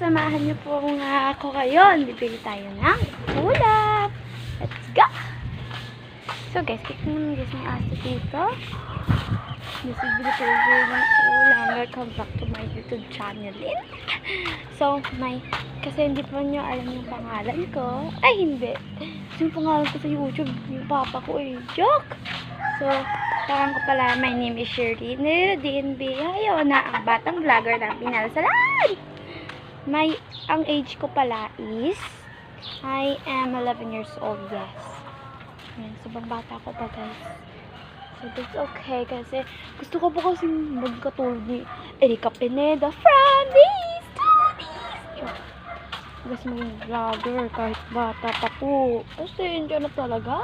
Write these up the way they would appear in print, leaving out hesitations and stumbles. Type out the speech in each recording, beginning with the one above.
samahan niyo po nga ako ngayon. Bibili tayo ng ulap. Let's go! So guys, kaya naman guys may aso dito. Bibili tayo ng ulam. Welcome back to my YouTube channel. So, kasi hindi pa nyo alam yung pangalan ko. Ay, hindi. Yung pangalan ko sa YouTube, yung papa ko eh. Joke! So, parang ko pala, my name is Shirley DNB. Ayaw na ang batang vlogger ng Pinalsalan. Ang age ko pala is, I am 11 years old, yes. Ayan, sobrang bata ko pa guys. So, that's okay kasi gusto ko po kasi magkatulog ni Erika Pineda from these studies. Gusto maging vlogger kahit bata pa po. Kasi hindi na talaga.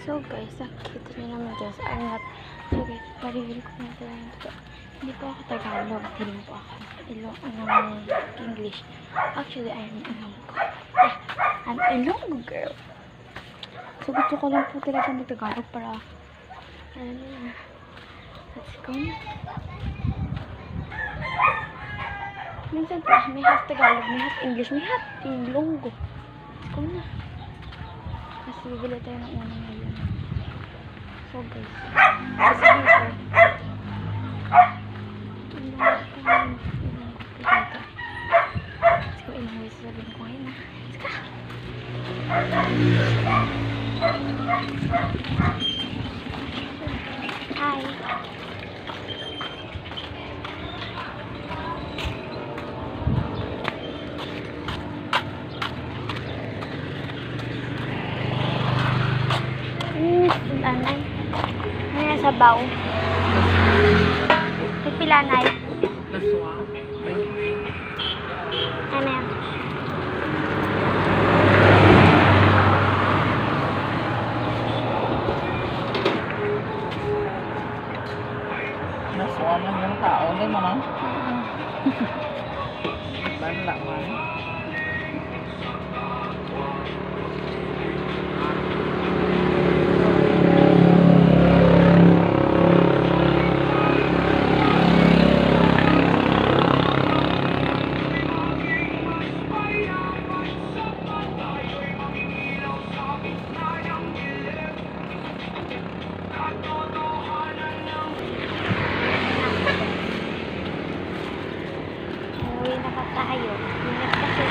So guys, nakikita nyo naman guys, I'm not, so guys, parihil ko na talaga ito. Hindi po ako Tagalog, hindi po ako English. Actually, I'm Ilonggo. I'm Ilonggo girl. So gusto ko lang po talaga mag-Tagalog para, alam mo na, let's go na. Minsan po, may half Tagalog, may half English, may half Ilonggo. Let's go na. Kasi bibili tayo ng unang ngayon. So guys, kasi dito, let's go, ilang ways sabihin ko ngayon na. Let's go! Hi! Anay. Ano sa baw? Pipilanay. Ano yan? Nasuwa man yung tao, di mo man? Banla man. Uwi na pa tayo. Ingat kasi.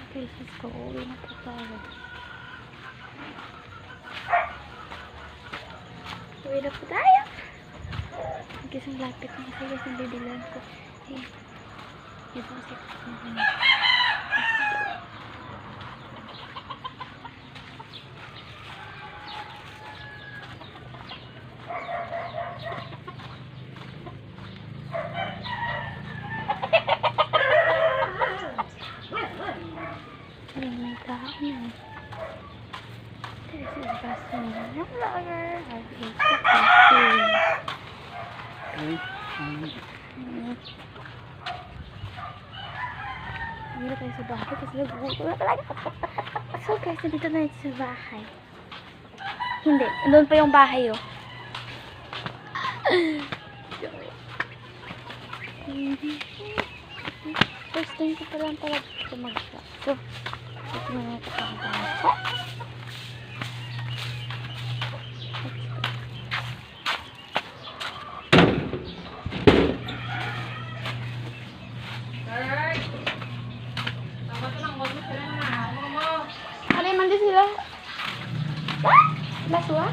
Okay, let's go. Uwi na po tayo. Uwi na po tayo. Kasi ang lapit na kasi yung bibilan ko. Eh, ito kasi may tao na. This is Bastin na vlogger. I've been Dito tayo sa bahay kasi nag-uuto na talaga. So guys, nandito na ito sa bahay. Hindi, doon pa yung bahay oh. First time ko pa lang pala dito mag-vlog. So, ito na ito pang tayo. Ano yung mandi sila? Laswa?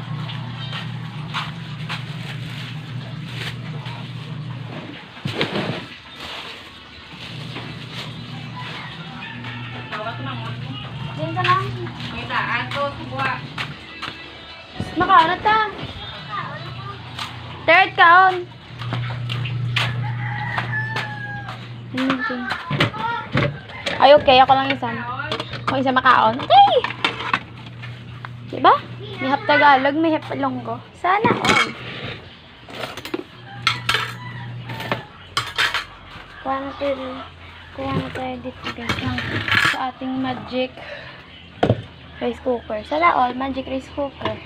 Third count. Okay. Ay, okay. Ako lang isa. Ako isa makaon. Okay! Diba? May hap Tagalog, may hap Ilonggo. Sana all. Kuha na tayo dito guys sa ating magic rice cooker. Sana all, magic rice cooker.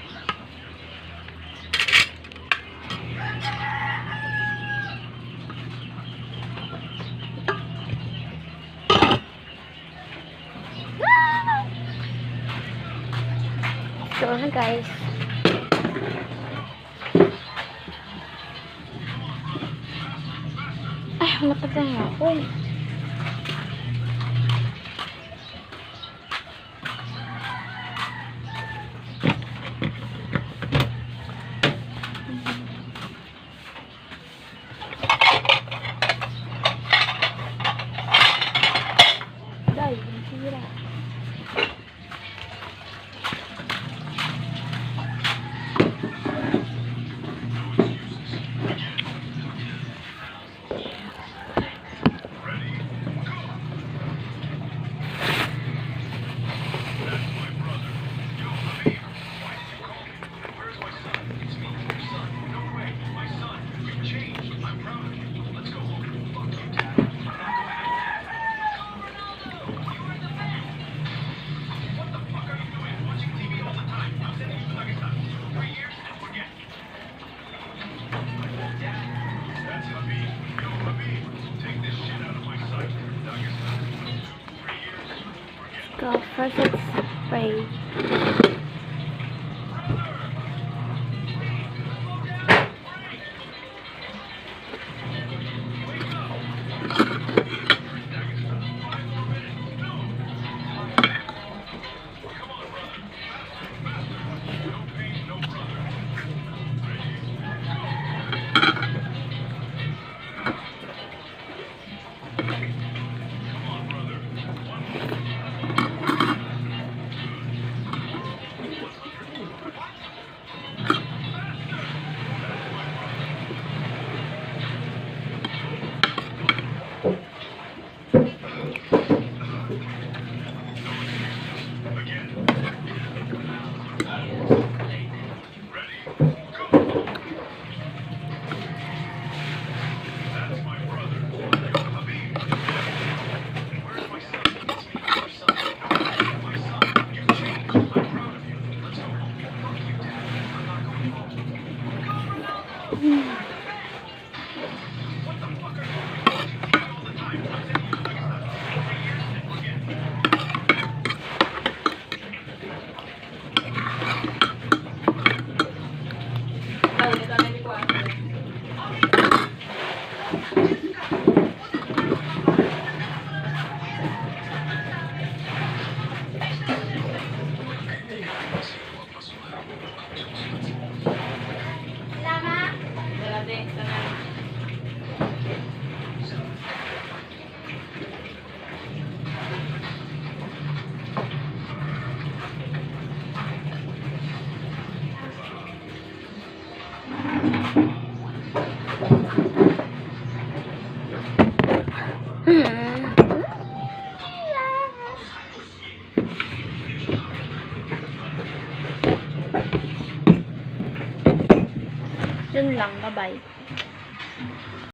So na guys. Ay, malapad na ako. Dahil, sira. Go. First, let's spray. Yun lang, bye-bye.